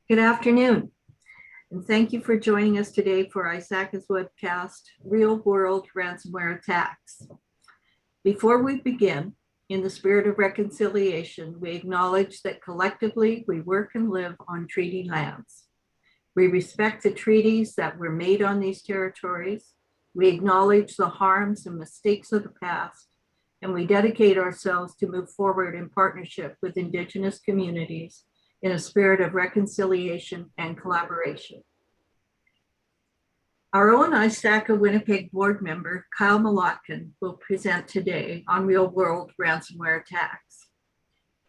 Good afternoon, and thank you for joining us today for ISACA's webcast, Real World Ransomware Attacks. Before we begin, in the spirit of reconciliation, we acknowledge that collectively we work and live on treaty lands. We respect the treaties that were made on these territories. We acknowledge the harms and mistakes of the past, and we dedicate ourselves to move forward in partnership with Indigenous communities in a spirit of reconciliation and collaboration. Our own ISACA-Winnipeg Board Member, Kyle Molotkin, will present today on Real World Ransomware Attacks.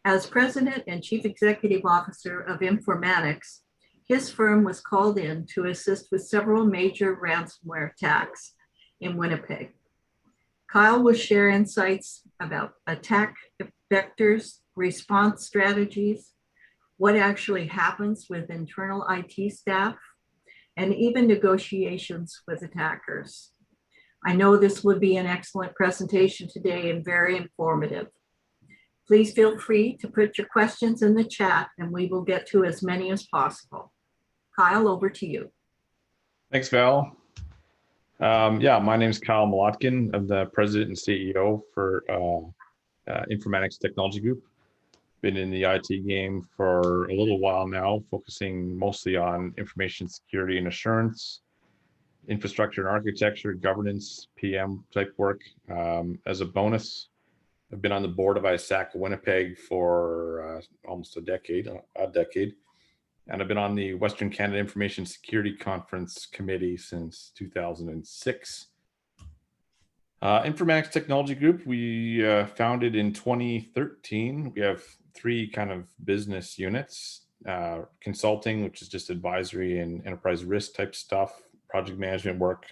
As President and Chief Executive Officer of Informanix, his firm was called in to assist with several major ransomware attacks in Winnipeg. Kyle will share insights about attack vectors, response strategies, what actually happens with internal IT staff, and even negotiations with attackers. I know this would be an excellent presentation today and very informative. Please feel free to put your questions in the chat and we will get to as many as possible. Kyle, over to you. Thanks, Val. My name is Kyle Molotkin. I'm the President and CEO for Informanix Technology Group. Been in the IT game for a little while now, focusing mostly on information security and assurance, infrastructure and architecture, governance, PM type work. As a bonus, I've been on the board of ISACA-Winnipeg for almost a decade, and I've been on the Western Canada Information Security Conference Committee since 2006. Informanix Technology Group, we founded in 2013. We have three kind of business units: consulting, which is just advisory and enterprise risk type stuff, project management work,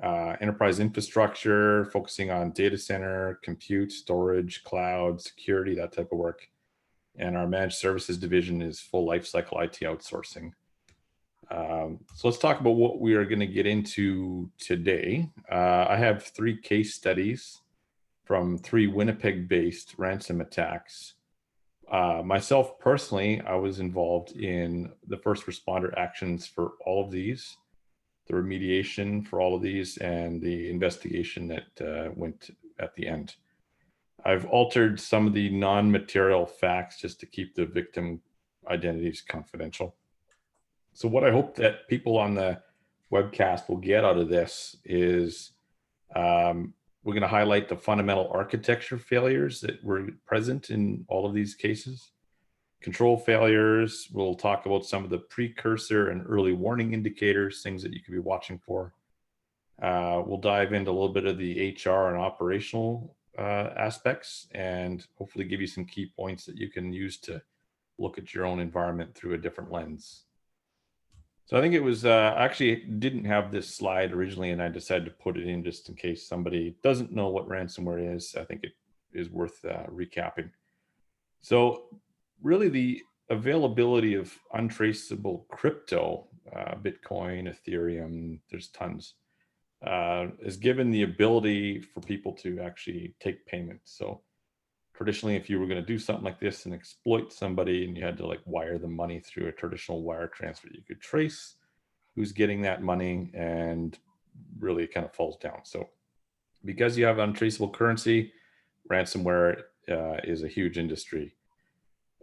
enterprise infrastructure, focusing on data center, compute, storage, cloud, security, that type of work. And our managed services division is full lifecycle IT outsourcing. So let's talk about what we are going to get into today. I have three case studies from three Winnipeg-based ransom attacks. Myself personally, I was involved in the first responder actions for all of these, the remediation for all of these, and the investigation that went at the end. I've altered some of the non-material facts just to keep the victim identities confidential. So what I hope that people on the webcast will get out of this is we're going to highlight the fundamental architecture failures that were present in all of these cases. Control failures, we'll talk about some of the precursor and early warning indicators, things that you could be watching for. We'll dive into a little bit of the HR and operational aspects and hopefully give you some key points that you can use to look at your own environment through a different lens. So I think it was, actually didn't have this slide originally, and I decided to put it in just in case somebody doesn't know what ransomware is. I think it is worth recapping. So really the availability of untraceable crypto, Bitcoin, Ethereum, there's tons, is given the ability for people to actually take payments. So traditionally, if you were going to do something like this and exploit somebody and you had to like wire the money through a traditional wire transfer, you could trace who's getting that money and really kind of falls down. So because you have untraceable currency, ransomware is a huge industry.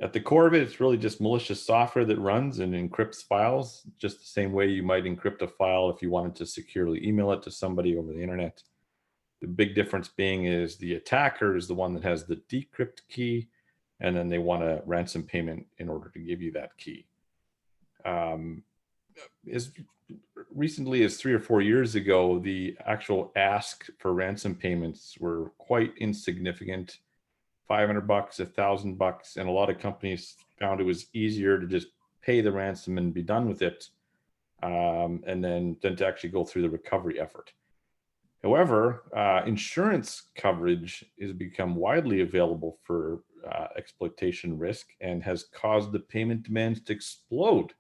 At the core of it, it's really just malicious software that runs and encrypts files, just the same way you might encrypt a file if you wanted to securely email it to somebody over the internet. The big difference being is the attacker is the one that has the decrypt key, and then they want a ransom payment in order to give you that key. As recently as 3 or 4 years ago, the actual ask for ransom payments were quite insignificant. $500, $1,000, and a lot of companies found it was easier to just pay the ransom and be done with it, and then to actually go through the recovery effort. However, insurance coverage has become widely available for exploitation risk and has caused the payment demands to explode.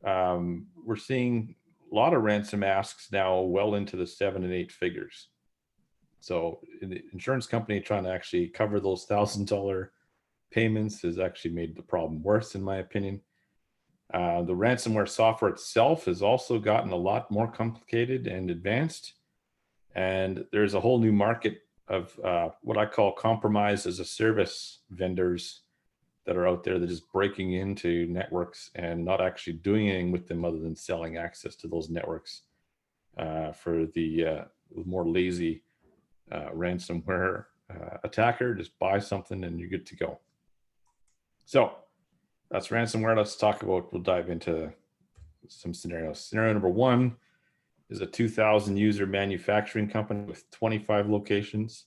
We're seeing a lot of ransom asks now well into the 7 and 8 figures. So the insurance company trying to actually cover those $1,000 payments has actually made the problem worse, in my opinion. The ransomware software itself has also gotten a lot more complicated and advanced. And there's a whole new market of what I call compromise as a service vendors that are out there that is breaking into networks and not actually doing anything with them other than selling access to those networks for the more lazy ransomware attacker. Just buy something and you're good to go. So that's ransomware. Let's talk about, we'll dive into some scenarios. Scenario number one is a 2,000 user manufacturing company with 25 locations.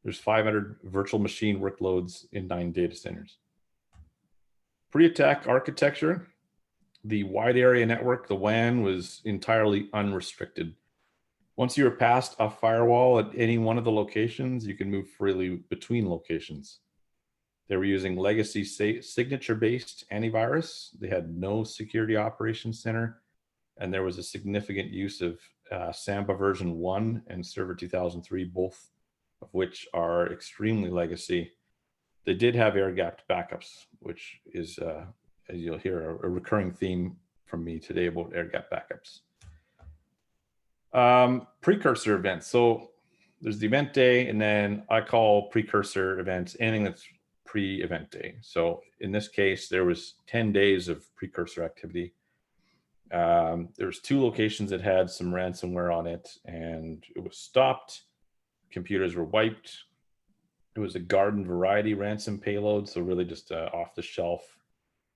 There's 500 virtual machine workloads in 9 data centers. Pre-attack architecture, the wide area network, the WAN, was entirely unrestricted. Once you were past a firewall at any one of the locations, you can move freely between locations. They were using legacy signature-based antivirus. They had no security operations center, and there was a significant use of Samba version 1 and Server 2003, both of which are extremely legacy. They did have air-gapped backups, which is, as you'll hear, a recurring theme from me today about air-gapped backups. Precursor events. So there's the event day, and then I call precursor events anything that's pre-event day. So in this case, there was 10 days of precursor activity. There was 2 locations that had some ransomware on it, and it was stopped. Computers were wiped. It was a garden variety ransom payload, so really just off the shelf,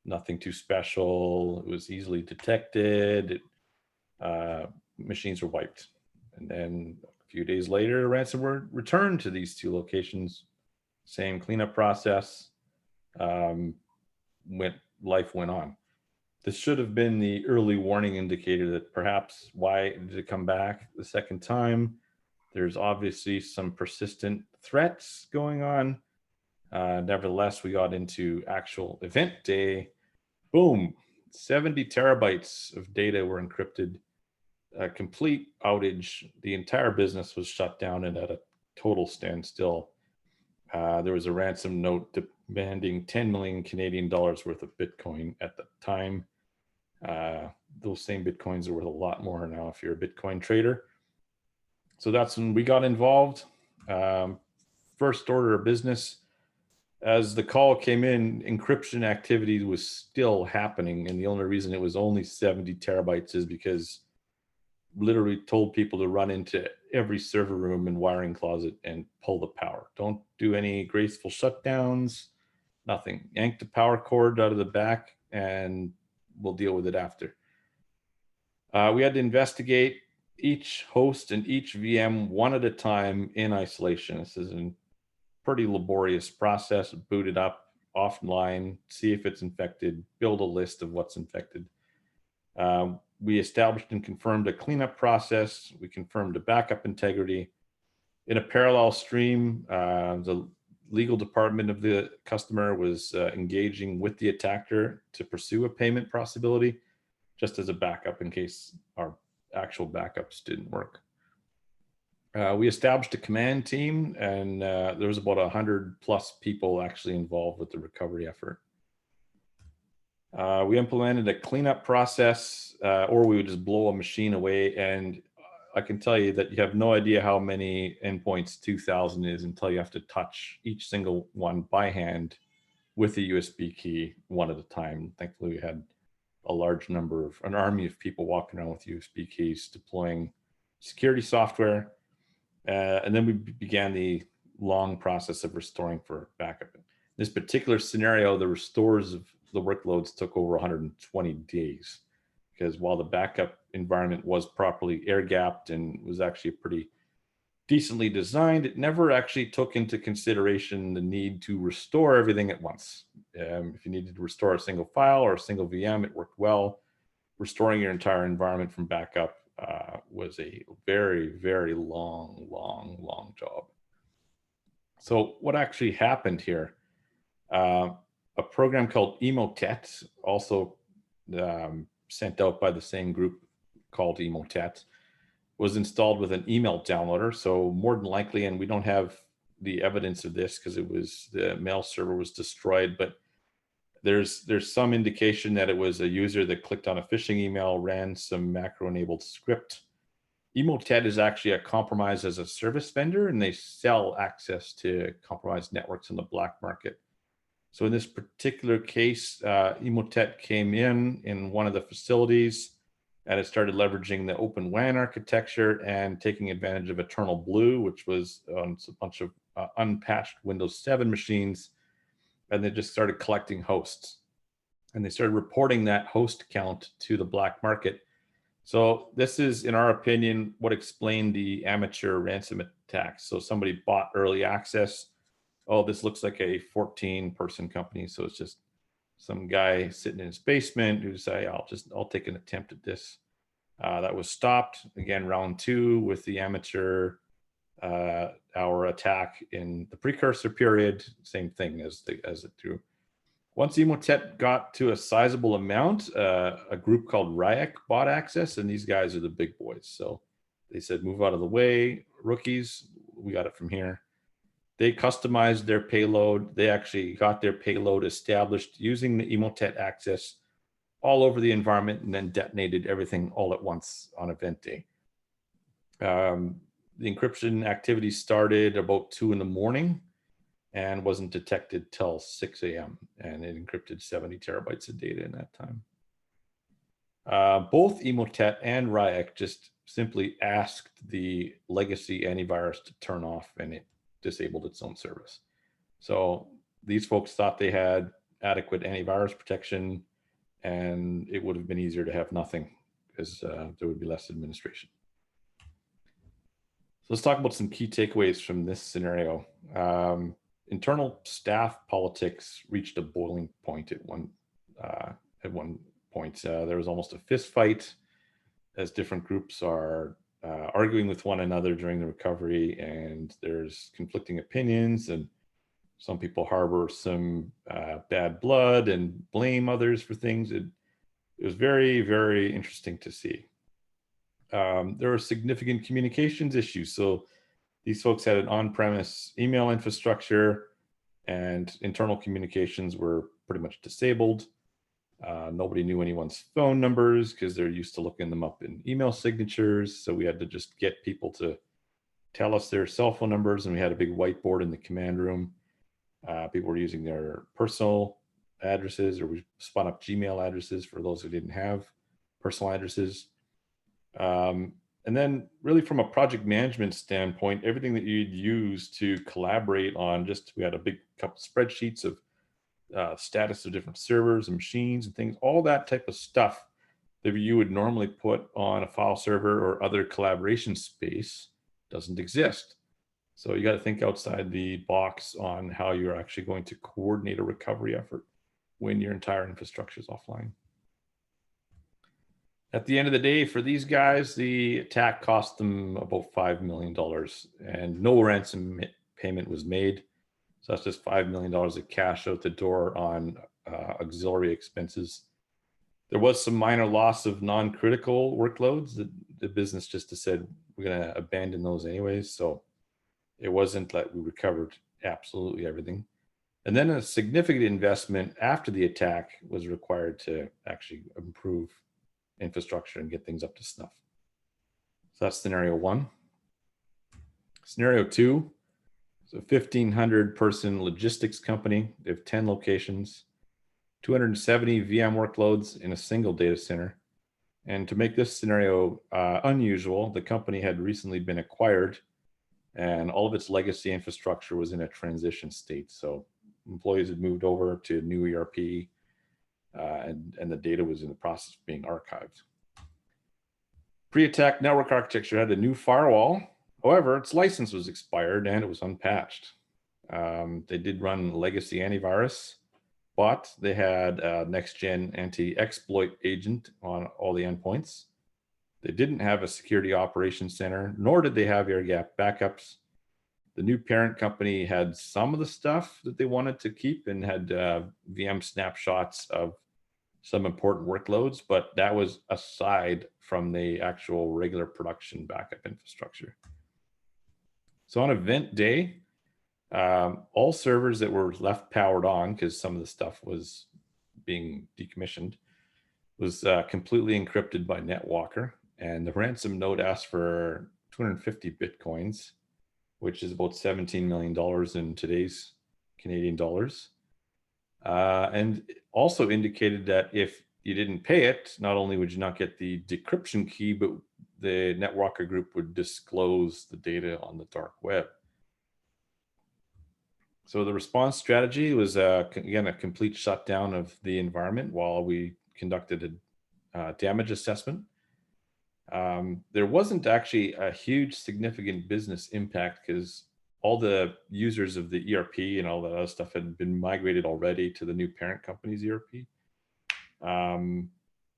nothing too special. It was easily detected. Machines were wiped. And then a few days later, ransomware returned to these 2 locations. Same cleanup process. Life went on. This should have been the early warning indicator that perhaps why did it come back the second time? There's obviously some persistent threats going on. Nevertheless, we got into actual event day. Boom, 70 terabytes of data were encrypted. A complete outage. The entire business was shut down and at a total standstill. There was a ransom note demanding 10 million Canadian dollars worth of Bitcoin at the time. Those same Bitcoins are worth a lot more now if you're a Bitcoin trader. So that's when we got involved. First order of business, as the call came in, encryption activity was still happening. And the only reason it was only 70 terabytes is because literally told people to run into every server room and wiring closet and pull the power. Don't do any graceful shutdowns, nothing. Yank the power cord out of the back and we'll deal with it after. We had to investigate each host and each VM one at a time in isolation. This is a pretty laborious process. Boot it up offline, see if it's infected, build a list of what's infected. We established and confirmed a cleanup process. We confirmed a backup integrity. In a parallel stream, the legal department of the customer was engaging with the attacker to pursue a payment possibility, just as a backup in case our actual backups didn't work. We established a command team, and there was about 100+ people actually involved with the recovery effort. We implemented a cleanup process, or we would just blow a machine away. And I can tell you that you have no idea how many endpoints 2,000 is until you have to touch each single one by hand with a USB key one at a time. Thankfully, we had a large number of, an army of people walking around with USB keys deploying security software. And then we began the long process of restoring for backup. In this particular scenario, the restores of the workloads took over 120 days, because while the backup environment was properly air-gapped and was actually pretty decently designed, it never actually took into consideration the need to restore everything at once. If you needed to restore a single file or a single VM, it worked well. Restoring your entire environment from backup was a very, very long job. So what actually happened here? A program called Emotet, also sent out by the same group called Emotet, was installed with an email downloader. So more than likely, and we don't have the evidence of this because it was, the mail server was destroyed, but There's some indication that it was a user that clicked on a phishing email, ran some macro-enabled script. Emotet is actually a compromise as a service vendor, and they sell access to compromised networks in the black market. So in this particular case, Emotet came in one of the facilities, and it started leveraging the open WAN architecture and taking advantage of Eternal Blue, which was on a bunch of unpatched Windows 7 machines. And they just started collecting hosts, and they started reporting that host count to the black market. So this is, in our opinion, what explained the amateur ransom attacks. So somebody bought early access. Oh, this looks like a 14-person company. So it's just some guy sitting in his basement who say, I'll take an attempt at this. That was stopped. Again, round 2 with the amateur our attack in the precursor period, same thing as it threw. Once Emotet got to a sizable amount, a group called RIAC bought access, and these guys are the big boys. So they said, move out of the way, rookies, we got it from here. They customized their payload. They actually got their payload established using the Emotet access all over the environment, and then detonated everything all at once on event day. The encryption activity started about 2 in the morning and wasn't detected till 6 a.m. And it encrypted 70 terabytes of data in that time. Both Emotet and RIAC just simply asked the legacy antivirus to turn off, and it disabled its own service. So these folks thought they had adequate antivirus protection, and it would have been easier to have nothing because there would be less administration. So let's talk about some key takeaways from this scenario. Internal staff politics reached a boiling point at one point. There was almost a fist fight as different groups are arguing with one another during the recovery, and there's conflicting opinions, and some people harbor some bad blood and blame others for things. It was very, very interesting to see. There were significant communications issues. So these folks had an on-premise email infrastructure, and internal communications were pretty much disabled. Nobody knew anyone's phone numbers because they're used to looking them up in email signatures. So we had to just get people to tell us their cell phone numbers, and we had a big whiteboard in the command room. People were using their personal addresses, or we spun up Gmail addresses for those who didn't have personal addresses. And then really from a project management standpoint, everything that you'd use to collaborate on, we had a big couple spreadsheets of status of different servers and machines and things, all that type of stuff that you would normally put on a file server or other collaboration space doesn't exist. So you got to think outside the box on how you're actually going to coordinate a recovery effort when your entire infrastructure is offline. At the end of the day, for these guys, the attack cost them about $5 million, and no ransom payment was made. So that's just $5 million of cash out the door on auxiliary expenses. There was some minor loss of non-critical workloads that the business just said, we're going to abandon those anyways. So it wasn't like we recovered absolutely everything. And then a significant investment after the attack was required to actually improve infrastructure and get things up to snuff. So that's scenario 1. Scenario 2, so a 1,500 person logistics company. They have 10 locations, 270 VM workloads in a single data center. And to make this scenario unusual, the company had recently been acquired, and all of its legacy infrastructure was in a transition state. So employees had moved over to new ERP, and the data was in the process of being archived. Pre-attack network architecture had a new firewall. However, its license was expired and it was unpatched. They did run legacy antivirus, but they had a next-gen anti-exploit agent on all the endpoints. They didn't have a security operations center, nor did they have air-gapped backups. The new parent company had some of the stuff that they wanted to keep and had VM snapshots of some important workloads, but that was aside from the actual regular production backup infrastructure. So on event day, all servers that were left powered on, because some of the stuff was being decommissioned, was completely encrypted by NetWalker. And the ransom note asked for 250 Bitcoins, which is about $17 million in today's Canadian dollars. And also indicated that if you didn't pay it, not only would you not get the decryption key, but the NetWalker group would disclose the data on the dark web. So the response strategy was, again, a complete shutdown of the environment while we conducted a damage assessment. There wasn't actually a huge significant business impact because all the users of the ERP and all that other stuff had been migrated already to the new parent company's ERP.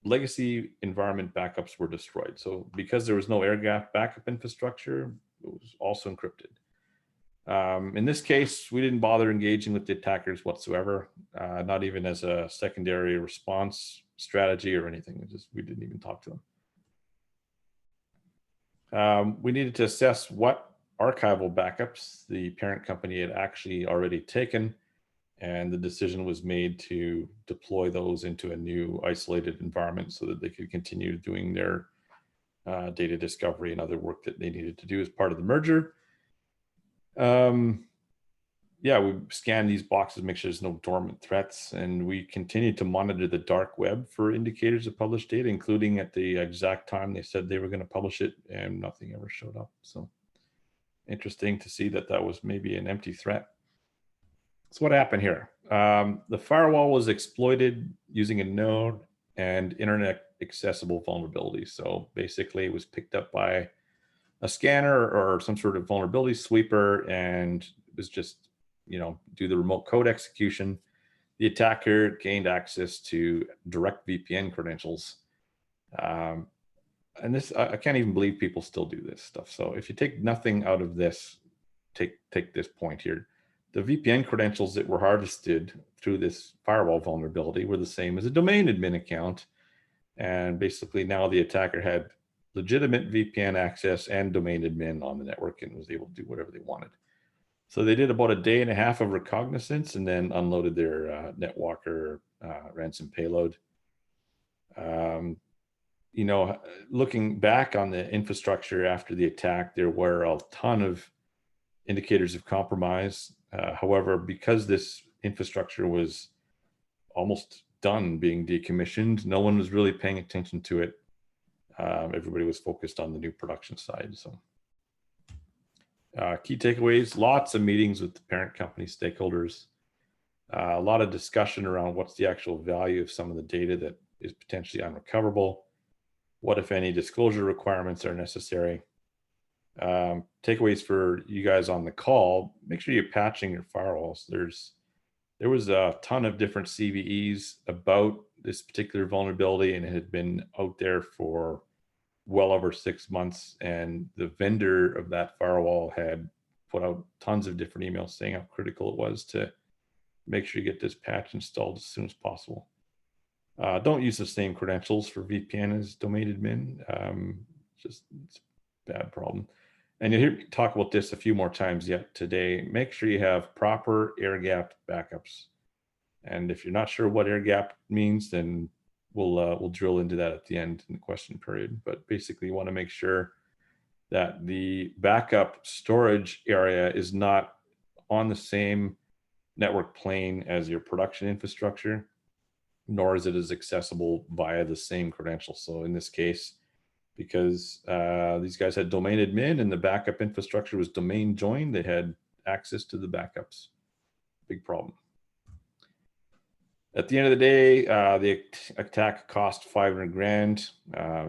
Legacy environment backups were destroyed. So because there was no air gap backup infrastructure, it was also encrypted. In this case, we didn't bother engaging with the attackers whatsoever, not even as a secondary response strategy or anything. We didn't even talk to them. We needed to assess what archival backups the parent company had actually already taken, and the decision was made to deploy those into a new isolated environment so that they could continue doing their data discovery and other work that they needed to do as part of the merger. Yeah, we scanned these boxes, make sure there's no dormant threats, and we continued to monitor the dark web for indicators of published data, including at the exact time they said they were going to publish it, and nothing ever showed up. So interesting to see that that was maybe an empty threat. So what happened here? The firewall was exploited using a node and internet accessible vulnerability. So basically it was picked up by a scanner or some sort of vulnerability sweeper, and it was just, do the remote code execution. The attacker gained access to direct VPN credentials. And this, I can't even believe people still do this stuff. So if you take nothing out of this, take this point here. The VPN credentials that were harvested through this firewall vulnerability were the same as a domain admin account. And basically now the attacker had legitimate VPN access and domain admin on the network and was able to do whatever they wanted. So they did about a day and a half of reconnaissance and then unloaded their NetWalker ransom payload. Looking back on the infrastructure after the attack, there were a ton of indicators of compromise. However, because this infrastructure was almost done being decommissioned, no one was really paying attention to it. Everybody was focused on the new production side. So key takeaways, lots of meetings with the parent company stakeholders, a lot of discussion around what's the actual value of some of the data that is potentially unrecoverable, what, if any, disclosure requirements are necessary. Takeaways for you guys on the call, make sure you're patching your firewalls. There was a ton of different CVEs about this particular vulnerability, and it had been out there for well over 6 months. And the vendor of that firewall had put out tons of different emails saying how critical it was to make sure you get this patch installed as soon as possible. Don't use the same credentials for VPN as domain admin. It's a bad problem. And you'll hear me talk about this a few more times yet today. Make sure you have proper air-gapped backups. And if you're not sure what air-gap means, then we'll drill into that at the end in the question period. But basically, you want to make sure that the backup storage area is not on the same network plane as your production infrastructure, nor is it as accessible via the same credentials. So in this case, because these guys had domain admin and the backup infrastructure was domain joined, they had access to the backups. Big problem. At the end of the day, the attack cost 500 grand.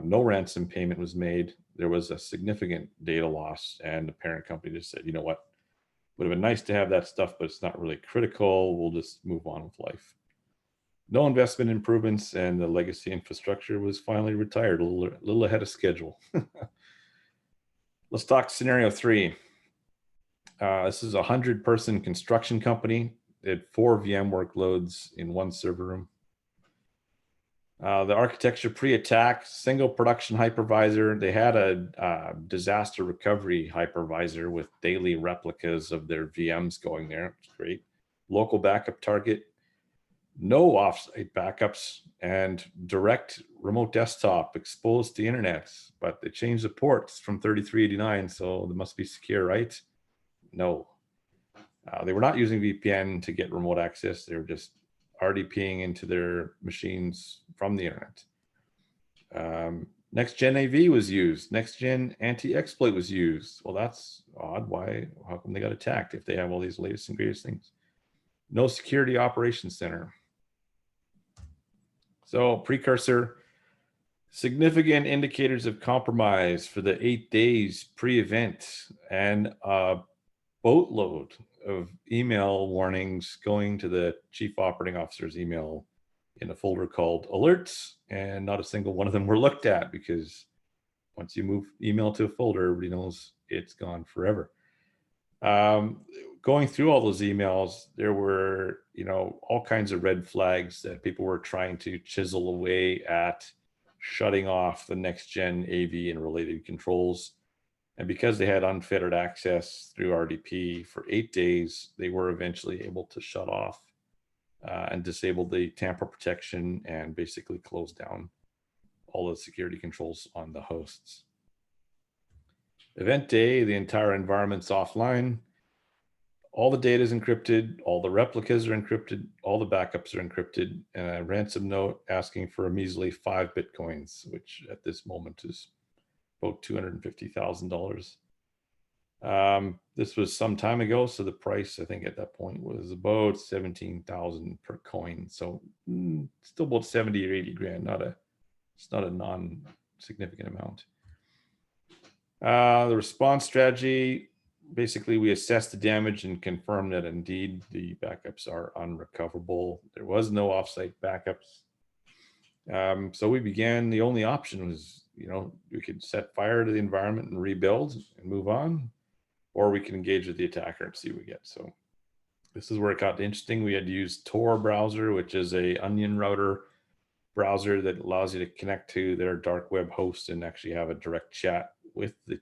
No ransom payment was made. There was a significant data loss, and the parent company just said, you know what, would have been nice to have that stuff, but it's not really critical. We'll just move on with life. No investment improvements, and the legacy infrastructure was finally retired a little ahead of schedule. Let's talk scenario 3. This is a 100-person construction company. They had 4 VM workloads in 1 server room. The architecture pre-attack, single production hypervisor. They had a disaster recovery hypervisor with daily replicas of their VMs going there. It's great. Local backup target. no offsite backups, and direct remote desktop exposed to internet. But they changed the ports from 3389, so they must be secure, right? No. They were not using VPN to get remote access. They were just RDPing into their machines from the internet. Next gen AV was used. Next gen anti-exploit was used. Well, that's odd. Why? How come they got attacked if they have all these latest and greatest things? No security operations center. So Precursor, significant indicators of compromise for the 8 days pre-event, and a boatload of email warnings going to the chief operating officer's email in a folder called alerts, and not a single one of them were looked at, because once you move email to a folder, everybody knows it's gone forever. Going through all those emails, there were, all kinds of red flags that people were trying to chisel away at shutting off the next gen AV and related controls. And because they had unfettered access through RDP for 8 days, they were eventually able to shut off and disable the tamper protection and basically close down all the security controls on the hosts. Event day, the entire environment's offline. All the data is encrypted, all the replicas are encrypted, all the backups are encrypted, and a ransom note asking for a measly 5 Bitcoins, which at this moment is about $250,000. This was some time ago, so the price, I think at that point, was about 17,000 per coin. So still about 70 or 80 grand. It's not a non-significant amount. The response strategy, basically we assessed the damage and confirmed that indeed the backups are unrecoverable. There was no offsite backups. So we began, the only option was, we could set fire to the environment and rebuild and move on, or we can engage with the attacker and see what we get. So this is where it got interesting. We had to use Tor browser, which is a onion router browser that allows you to connect to their dark web host and actually have a direct chat with the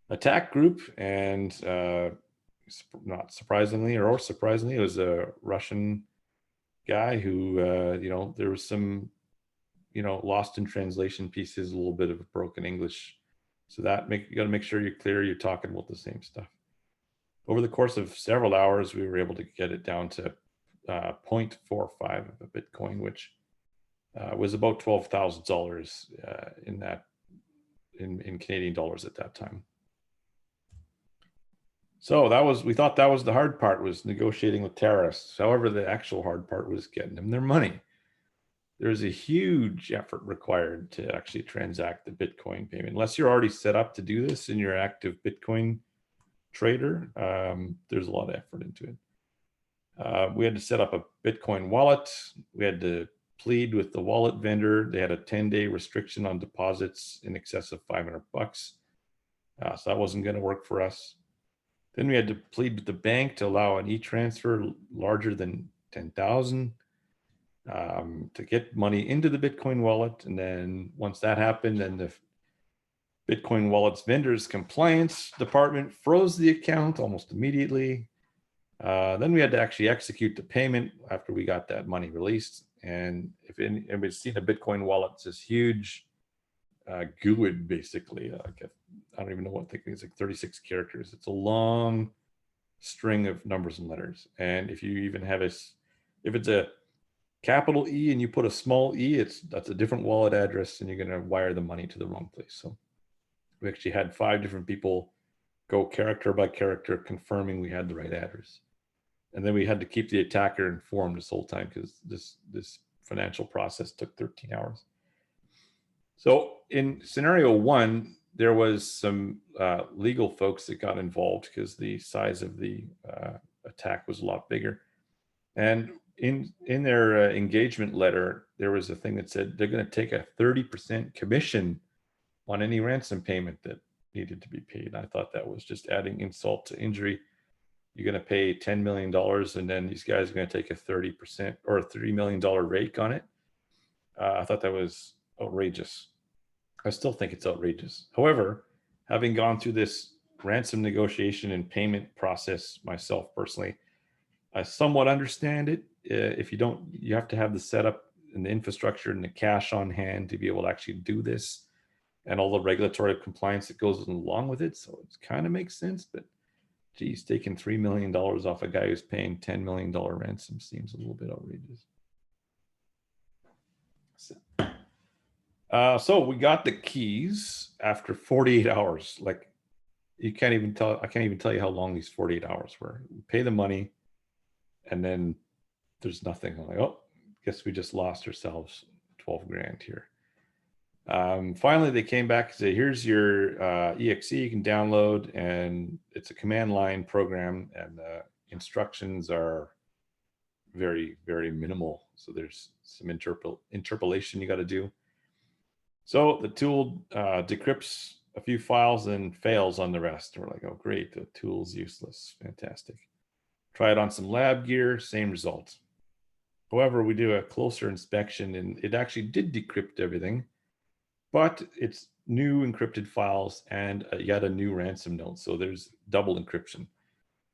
attack group. And not surprisingly or surprisingly, it was a Russian guy who, there was some, lost in translation pieces, a little bit of broken English. So that you got to make sure you're clear, you're talking about the same stuff. Over the course of several hours, we were able to get it down to 0.45 of a Bitcoin, which was about $12,000 in Canadian dollars at that time. So we thought that was the hard part, was negotiating with terrorists. However, the actual hard part was getting them their money. There's a huge effort required to actually transact the Bitcoin payment. Unless you're already set up to do this and you're an active Bitcoin trader, there's a lot of effort into it. We had to set up a Bitcoin wallet. We had to plead with the wallet vendor. They had a 10-day restriction on deposits in excess of $500. So that wasn't going to work for us. Then we had to plead with the bank to allow an e-transfer larger than 10,000 to get money into the Bitcoin wallet. And then once that happened, then the Bitcoin wallet's vendors compliance department froze the account almost immediately. Then we had to actually execute the payment after we got that money released. And if anybody's seen a Bitcoin wallet, it's this huge GUID, basically. I don't even know what it's like 36 characters. It's a long string of numbers and letters. And if you even have if it's a capital E and you put a small e, that's a different wallet address, and you're going to wire the money to the wrong place. So we actually had 5 different people go character by character confirming we had the right address. And then we had to keep the attacker informed this whole time, because this financial process took 13 hours. So in scenario 1, there was some legal folks that got involved because the size of the attack was a lot bigger. And in their engagement letter, there was a thing that said they're going to take a 30% commission on any ransom payment that needed to be paid. I thought that was just adding insult to injury. You're going to pay $10 million, and then these guys are going to take a 30% or a $3 million rake on it. I thought that was outrageous. I still think it's outrageous. However, having gone through this ransom negotiation and payment process myself personally, I somewhat understand it. if you don't, you have to have the setup and the infrastructure and the cash on hand to be able to actually do this, and all the regulatory compliance that goes along with it. So it kind of makes sense, but geez, taking $3 million off a guy who's paying $10 million ransom seems a little bit outrageous. So we got the keys after 48 hours. Like, you can't even tell, I can't even tell you how long these 48 hours were. We pay the money and then there's nothing. I'm like, oh, guess we just lost ourselves 12 grand here. Finally, they came back and said, here's your exe you can download, and it's a command line program, and the instructions are very, very minimal. So there's some interpolation you got to do. So the tool decrypts a few files and fails on the rest. We're like, oh, great, the tool's useless. Fantastic. Try it on some lab gear, same result. However, we do a closer inspection and it actually did decrypt everything, but it's new encrypted files and yet a new ransom note. So there's double encryption.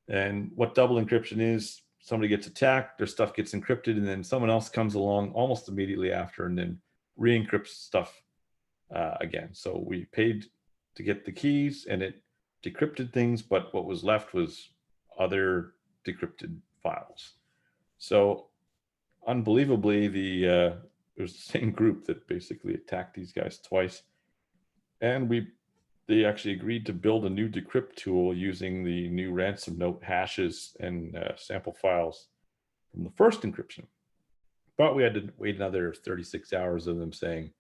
And what double encryption is, somebody gets attacked, their stuff gets encrypted, and then someone else comes along almost immediately after and then re-encrypts stuff again. So we paid to get the keys and it decrypted things, but what was left was other decrypted files. So unbelievably, it was the same group that basically attacked these guys twice. And they actually agreed to build a new decrypt tool using the new ransom note hashes and sample files from the first encryption. But we had to wait another 36 hours of them saying,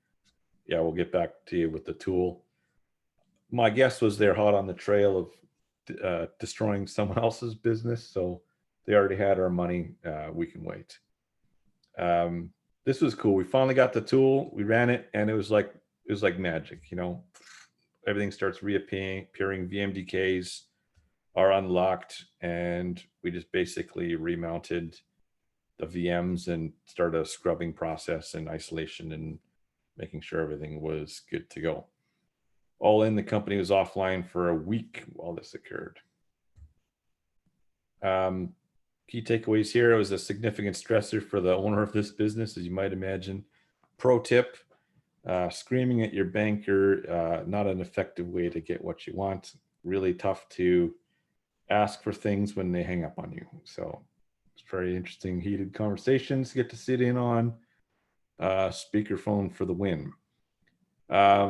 yeah, we'll get back to you with the tool. My guess was they're hot on the trail of destroying someone else's business. So they already had our money. We can wait. This was cool. We finally got the tool. We ran it, and it was like magic. You know, everything starts reappearing. VMDKs are unlocked, and we just basically remounted the VMs and started a scrubbing process and isolation and making sure everything was good to go. All in, the company was offline for a week while this occurred. Key takeaways here: it was a significant stressor for the owner of this business, as you might imagine. Pro tip: screaming at your banker, not an effective way to get what you want. Really tough to ask for things when they hang up on you. So it's very interesting, heated conversations to get to sit in on. Speakerphone for the win.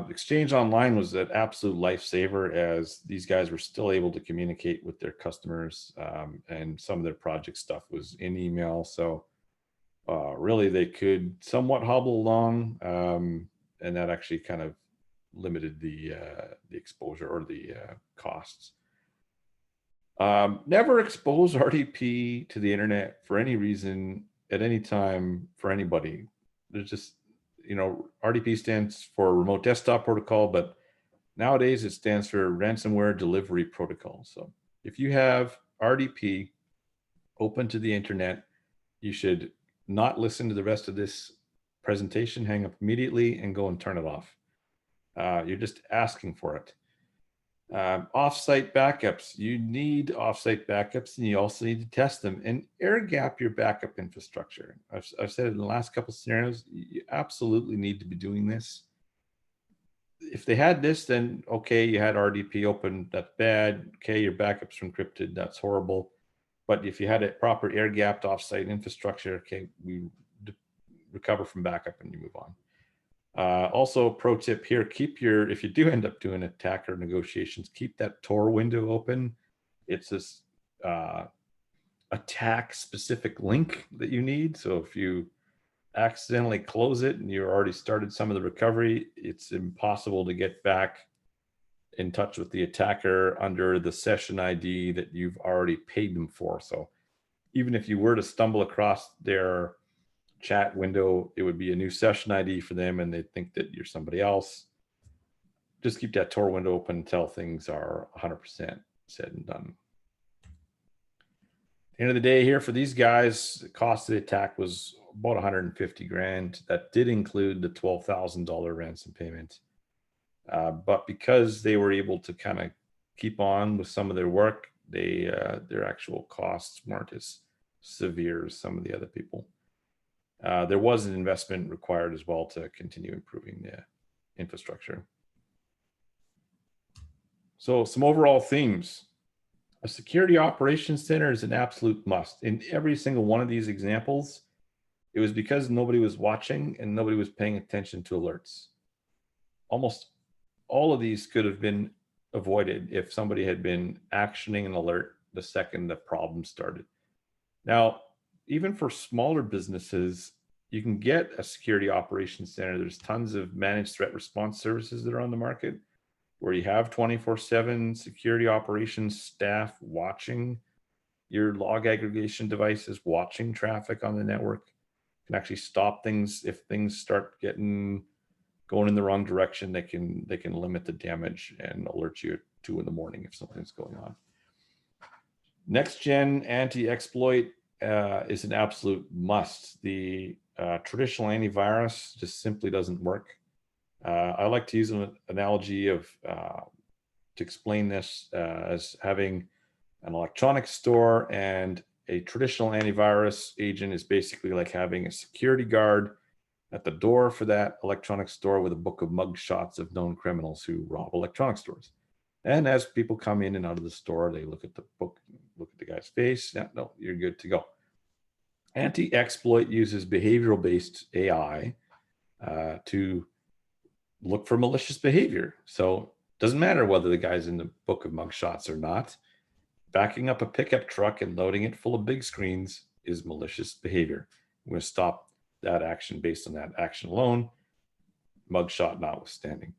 Exchange Online was an absolute lifesaver, as these guys were still able to communicate with their customers, and some of their project stuff was in email. So really they could somewhat hobble along, and that actually kind of limited the exposure or the costs. Never expose RDP to the internet for any reason at any time for anybody. There's just, you know, RDP stands for Remote Desktop Protocol, but nowadays it stands for Ransomware Delivery Protocol. So if you have RDP open to the internet, you should not listen to the rest of this presentation, hang up immediately and go and turn it off. You're just asking for it. Offsite backups. You need offsite backups, and you also need to test them and air gap your backup infrastructure. I've said it in the last couple of scenarios, you absolutely need to be doing this. If they had this, then okay, you had RDP open, that's bad. Okay, your backups are encrypted, that's horrible. But if you had a proper air gapped offsite infrastructure, okay, we recover from backup and you move on. Also, pro tip here, keep your, if you do end up doing attacker negotiations, keep that Tor window open. It's this attack specific link that you need. So if you accidentally close it and you already started some of the recovery, it's impossible to get back in touch with the attacker under the session ID that you've already paid them for. So even if you were to stumble across their chat window, it would be a new session ID for them and they'd think that you're somebody else. Just keep that Tor window open until things are 100% said and done. At the end of the day here, for these guys, the cost of the attack was about 150 grand. That did include the $12,000 ransom payment. But because they were able to kind of keep on with some of their work, their actual costs weren't as severe as some of the other people. There was an investment required as well to continue improving the infrastructure. So some overall themes. A security operations center is an absolute must. In every single one of these examples, it was because nobody was watching and nobody was paying attention to alerts. Almost all of these could have been avoided if somebody had been actioning an alert the second the problem started. Now, even for smaller businesses, you can get a security operations center. There's tons of managed threat response services that are on the market where you have 24/7 security operations staff watching your log aggregation devices, watching traffic on the network, can actually stop things if things start going in the wrong direction. They can limit the damage and alert you at 2 in the morning if something's going on. Next gen anti-exploit is an absolute must. The traditional antivirus just simply doesn't work. I like to use an analogy of to explain this as having an electronics store, and a traditional antivirus agent is basically like having a security guard at the door for that electronics store with a book of mug shots of known criminals who rob electronics stores. And as people come in and out of the store, they look at the book, look at the guy's face. Yeah, no, you're good to go. Anti-exploit uses behavioral-based AI to look for malicious behavior. So it doesn't matter whether the guy's in the book of mugshots or not. Backing up a pickup truck and loading it full of big screens is malicious behavior. I'm going to stop that action based on that action alone, mugshot notwithstanding.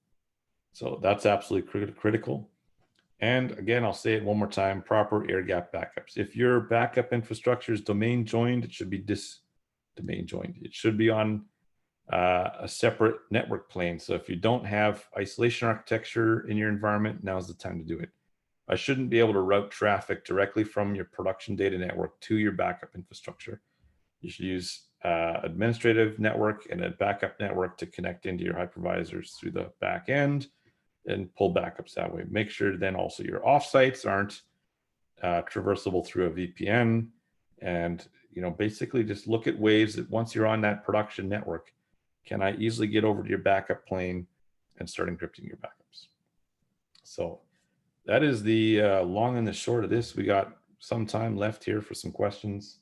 So that's absolutely critical. And again, I'll say it one more time, proper air gap backups. If your backup infrastructure is domain joined, it should be domain joined. It should be on a separate network plane. So if you don't have isolation architecture in your environment, now's the time to do it. I shouldn't be able to route traffic directly from your production data network to your backup infrastructure. You should use administrative network and a backup network to connect into your hypervisors through the back end and pull backups that way. Make sure then also your offsites aren't traversable through a VPN, and basically just look at ways that once you're on that production network, can I easily get over to your backup plane and start encrypting your backups? So that is the long and the short of this. We got some time left here for some questions.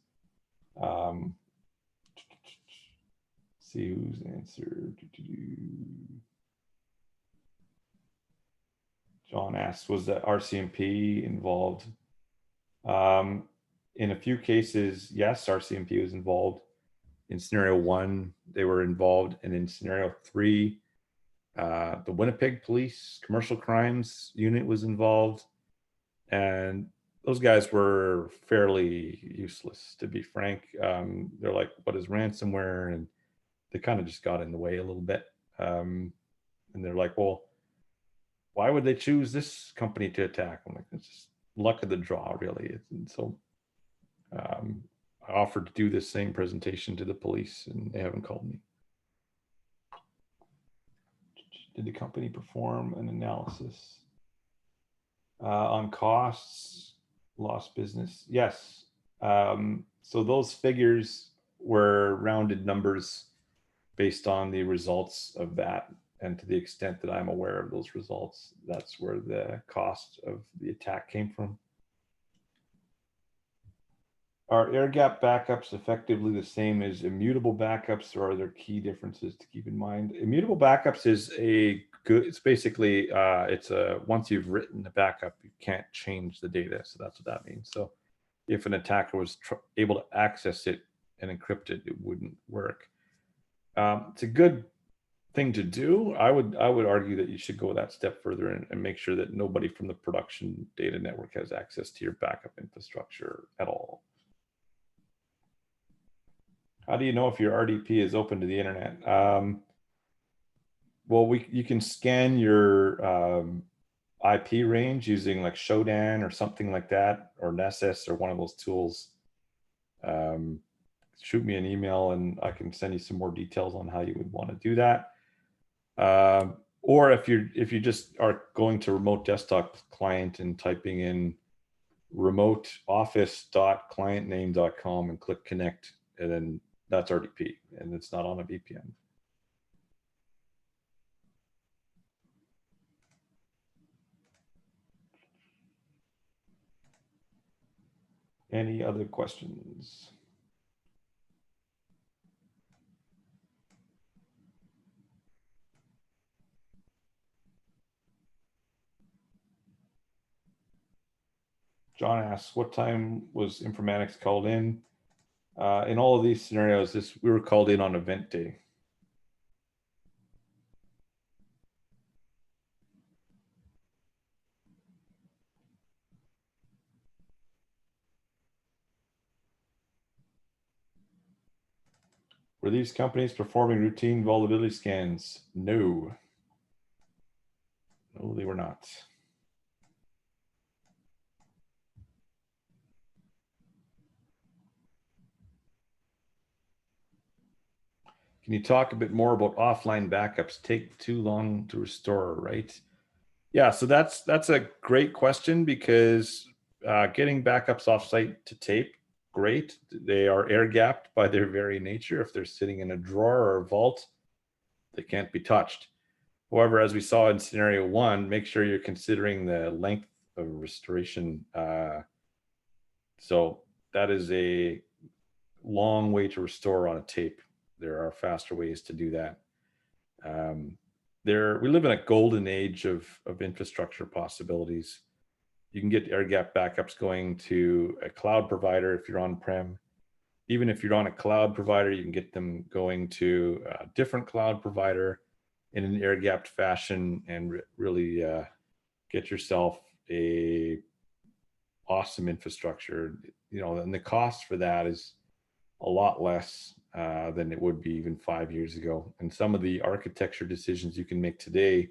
See who's answered. John asks, was the RCMP involved? In a few cases, yes, RCMP was involved. In scenario 1, they were involved. And in scenario 3, the Winnipeg Police Commercial Crimes Unit was involved. And those guys were fairly useless, to be frank. They're like, what is ransomware? And they kind of just got in the way a little bit. And they're like, well, why would they choose this company to attack? I'm like, it's just luck of the draw, really. And so I offered to do this same presentation to the police, and they haven't called me. Did the company perform an analysis on costs, lost business? Yes. So those figures were rounded numbers based on the results of that. And to the extent that I'm aware of those results, that's where the cost of the attack came from. Are air gap backups effectively the same as immutable backups, or are there key differences to keep in mind? Immutable backups is it's basically, once you've written the backup, you can't change the data. So that's what that means. So if an attacker was able to access it and encrypt it, it wouldn't work. It's a good thing to do. I would argue that you should go that step further and make sure that nobody from the production data network has access to your backup infrastructure at all. How do you know if your RDP is open to the internet? Well, you can scan your IP range using like Shodan or something like that, or Nessus or one of those tools. Shoot me an email and I can send you some more details on how you would want to do that. Or if you just are going to remote desktop client and typing in remoteoffice.clientname.com and click connect, and then that's RDP, and it's not on a VPN. Any other questions? John asks, what time was Informanix called in? In all of these scenarios, we were called in on event day. Were these companies performing routine vulnerability scans? No. No, they were not. Can you talk a bit more about offline backups? Take too long to restore, right? Yeah, so that's a great question, because getting backups offsite to tape, great. They are air gapped by their very nature. If they're sitting in a drawer or a vault, they can't be touched. However, as we saw in scenario one, make sure you're considering the length of restoration. So that is a long way to restore on a tape. There are faster ways to do that. We live in a golden age of infrastructure possibilities. You can get air gap backups going to a cloud provider if you're on-prem. Even if you're on a cloud provider, you can get them going to a different cloud provider in an air gapped fashion, and really get yourself a awesome infrastructure. And the cost for that is a lot less than it would be even 5 years ago. And some of the architecture decisions you can make today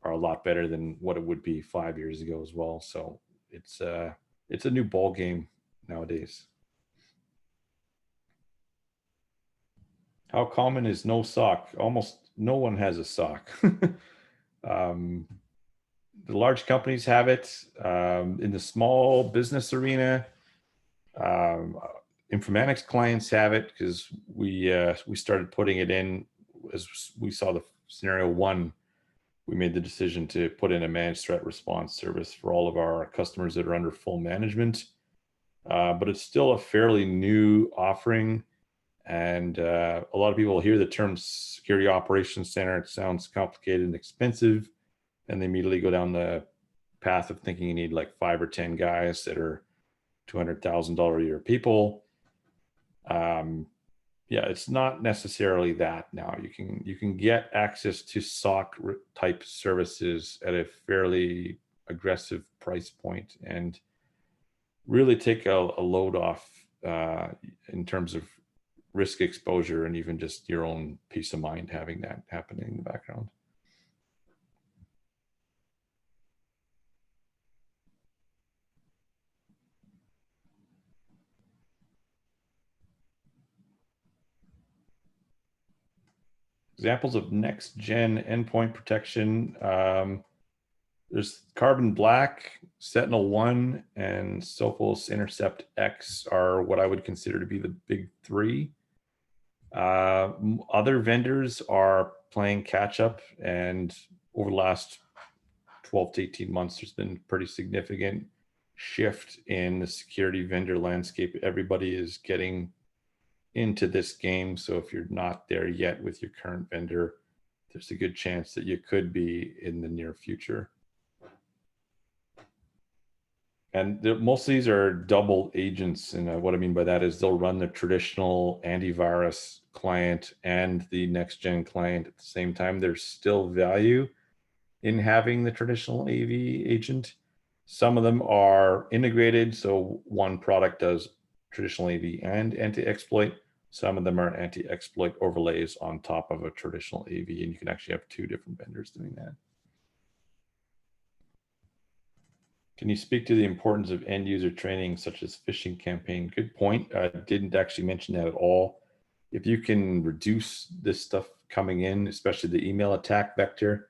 are a lot better than what it would be 5 years ago as well. So it's a new ball game nowadays. How common is no SOC? Almost no one has a SOC. The large companies have it. In the small business arena, Informanix clients have it, because we started putting it in as we saw the scenario one. We made the decision to put in a managed threat response service for all of our customers that are under full management. But it's still a fairly new offering. And a lot of people hear the term security operations center. It sounds complicated and expensive, and they immediately go down the path of thinking you need like 5 or 10 guys that are $200,000 a year people. Yeah, it's not necessarily that now. You can get access to SOC type services at a fairly aggressive price point, and really take a load off in terms of risk exposure, and even just your own peace of mind having that happening in the background. Examples of next gen endpoint protection. There's Carbon Black, Sentinel-1, and Sophos Intercept X are what I would consider to be the big three. Other vendors are playing catch up, and over the last 12 to 18 months, there's been pretty significant shift in the security vendor landscape. Everybody is getting into this game. So if you're not there yet with your current vendor, there's a good chance that you could be in the near future. And most of these are double agents. And what I mean by that is they'll run the traditional antivirus client and the next gen client at the same time. There's still value in having the traditional AV agent. Some of them are integrated. So one product does traditional AV and anti-exploit. Some of them are anti-exploit overlays on top of a traditional AV, and you can actually have 2 different vendors doing that. Can you speak to the importance of end user training, such as phishing campaign? Good point. I didn't actually mention that at all. If you can reduce this stuff coming in, especially the email attack vector,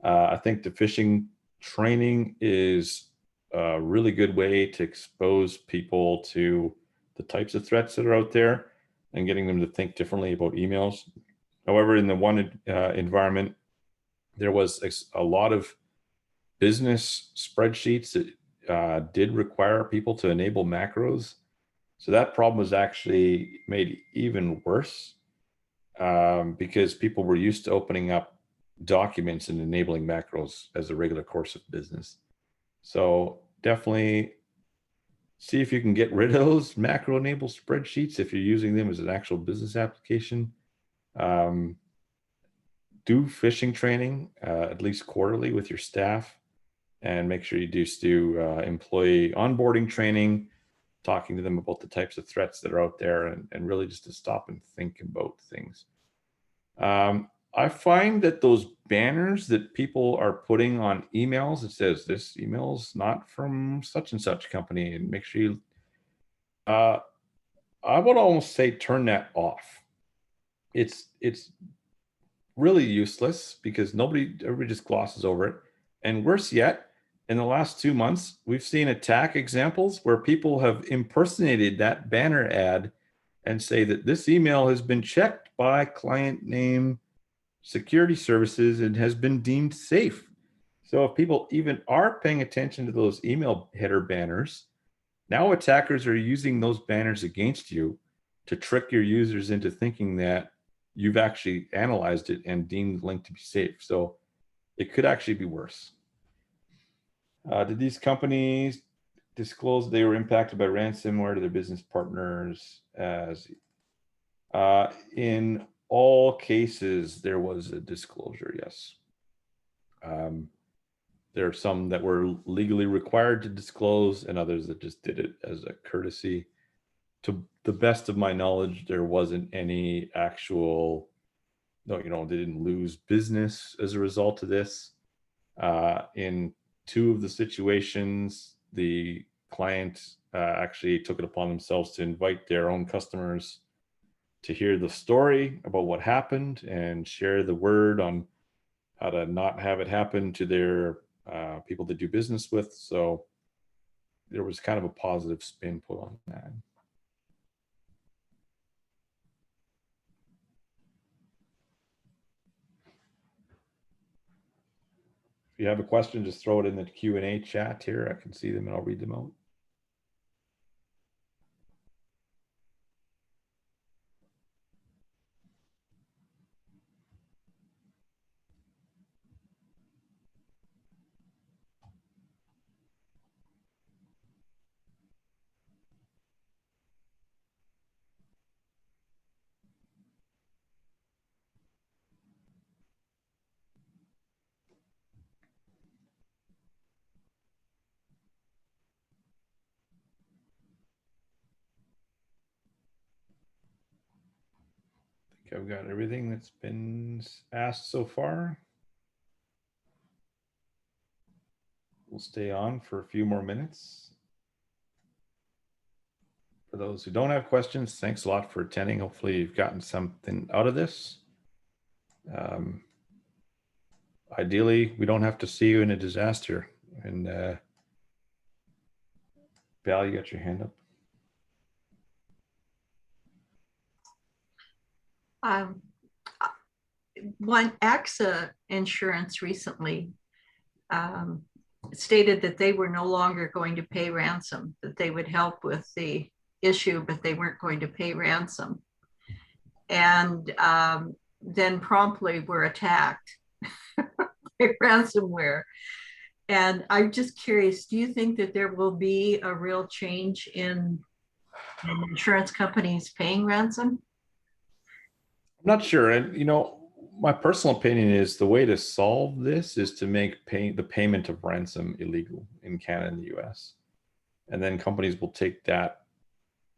I think the phishing training is a really good way to expose people to the types of threats that are out there and getting them to think differently about emails. However, in the one environment, there was a lot of business spreadsheets that did require people to enable macros. So that problem was actually made even worse because people were used to opening up documents and enabling macros as a regular course of business. So definitely see if you can get rid of those macro enabled spreadsheets if you're using them as an actual business application. Do phishing training at least quarterly with your staff, and make sure you do employee onboarding training, talking to them about the types of threats that are out there, and really just to stop and think about things. I find that those banners that people are putting on emails, it says this email is not from such and such company, and make sure you, I would almost say turn that off. It's really useless because everybody just glosses over it. And worse yet, in the last 2 months, we've seen attack examples where people have impersonated that banner ad and say that this email has been checked by client name security services and has been deemed safe. So if people even are paying attention to those email header banners, now attackers are using those banners against you to trick your users into thinking that you've actually analyzed it and deemed the link to be safe. So it could actually be worse. Did these companies disclose they were impacted by ransomware to their business partners? In all cases, there was a disclosure, yes. There are some that were legally required to disclose and others that just did it as a courtesy. To the best of my knowledge, there wasn't any actual, they didn't lose business as a result of this. In 2 of the situations, the client actually took it upon themselves to invite their own customers to hear the story about what happened and share the word on how to not have it happen to their people they do business with. So there was kind of a positive spin put on that. If you have a question, just throw it in the Q&A chat here. I can see them and I'll read them out. I think I've got everything that's been asked so far. We'll stay on for a few more minutes. For those who don't have questions, thanks a lot for attending. Hopefully you've gotten something out of this. Ideally, we don't have to see you in a disaster. And Val, you got your hand up? One AXA insurance recently stated that they were no longer going to pay ransom, that they would help with the issue, but they weren't going to pay ransom. And then promptly were attacked by ransomware. And I'm just curious, do you think that there will be a real change in insurance companies paying ransom? I'm not sure. And, my personal opinion is the way to solve this is to make the payment of ransom illegal in Canada and the US. And then companies will take that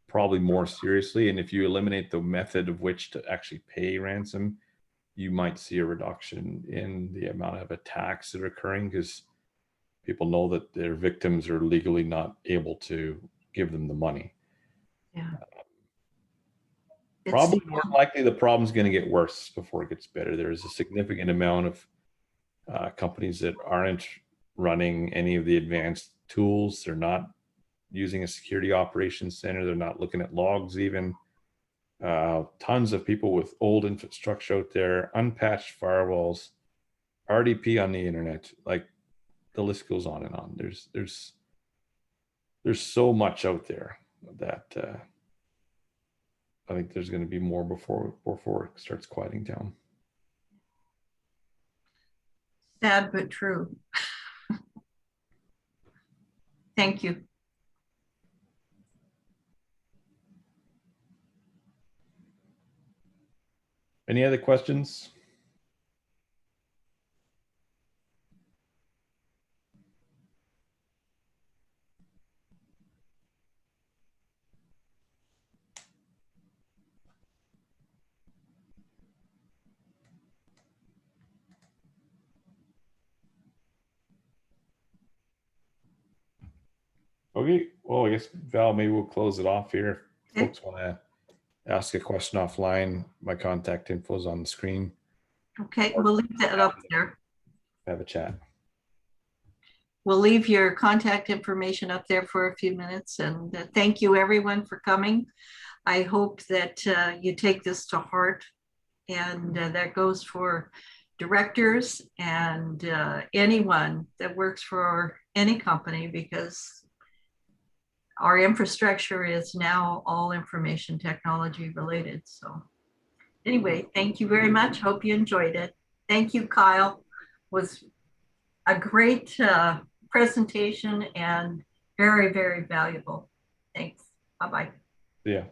probably more seriously. And if you eliminate the method of which to actually pay ransom, you might see a reduction in the amount of attacks that are occurring because people know that their victims are legally not able to give them the money. Yeah. Probably more likely the problem's going to get worse before it gets better. There's a significant amount of companies that aren't running any of the advanced tools. They're not using a security operations center. They're not looking at logs even. Tons of people with old infrastructure out there, unpatched firewalls, RDP on the internet. Like, the list goes on and on. There's so much out there that I think there's going to be more before it starts quieting down. Sad but true. Thank you. Any other questions? Okay, well, I guess, Val, maybe we'll close it off here. If Okay. folks want to ask a question offline, my contact info is on the screen. Okay, we'll leave that up there. Have a chat. We'll leave your contact information up there for a few minutes, and thank you everyone for coming. I hope that you take this to heart, and that goes for directors and anyone that works for any company, because our infrastructure is now all information technology related. So anyway, thank you very much. Hope you enjoyed it. Thank you, Kyle. It was a great presentation and very, very valuable. Thanks. Bye-bye. Yeah.